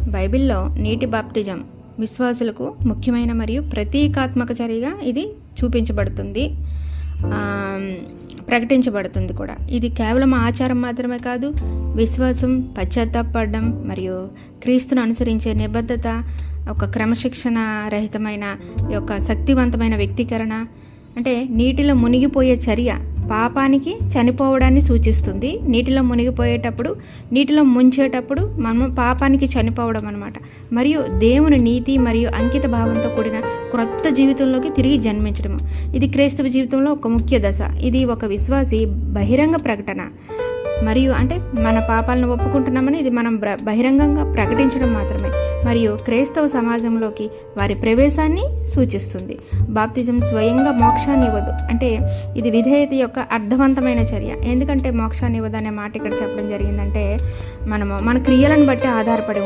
బైబిల్లో నీటి బాప్టిజం విశ్వాసులకు ముఖ్యమైన మరియు ప్రతీకాత్మక చర్యగా ఇది చూపించబడుతుంది, ప్రకటించబడుతుంది కూడా. ఇది కేవలం ఆచారం మాత్రమే కాదు, విశ్వాసం, పశ్చాత్తాపడడం మరియు క్రీస్తును అనుసరించే నిబద్ధత, ఒక క్రమశిక్షణ రహితమైన యొక్క శక్తివంతమైన వ్యక్తీకరణ. అంటే నీటిలో మునిగిపోయే చర్య పాపానికి చనిపోవడాన్ని సూచిస్తుంది. నీటిలో మునిగిపోయేటప్పుడు, నీటిలో ముంచేటప్పుడు మనం పాపానికి చనిపోవడం అన్నమాట. మరియు దేవుని నీతి మరియు అంకిత భావంతో కూడిన క్రొత్త జీవితంలోకి తిరిగి జన్మించడము. ఇది క్రైస్తవ జీవితంలో ఒక ముఖ్య దశ. ఇది ఒక విశ్వాసి బహిరంగ ప్రకటన. మరియు అంటే మన పాపాలను ఒప్పుకుంటున్నామని ఇది మనం బహిరంగంగా ప్రకటించడం మాత్రమే. మరియు క్రైస్తవ సమాజంలోకి వారి ప్రవేశాన్ని సూచిస్తుంది. బాప్తిజం స్వయంగా మోక్షాన్ని ఇవ్వదు. అంటే ఇది విధేయత యొక్క అర్థవంతమైన చర్య. ఎందుకంటే మోక్షాన్ని ఇవ్వదు అనే మాట ఇక్కడ చెప్పడం జరిగిందంటే మనము మన క్రియలను బట్టి ఆధారపడి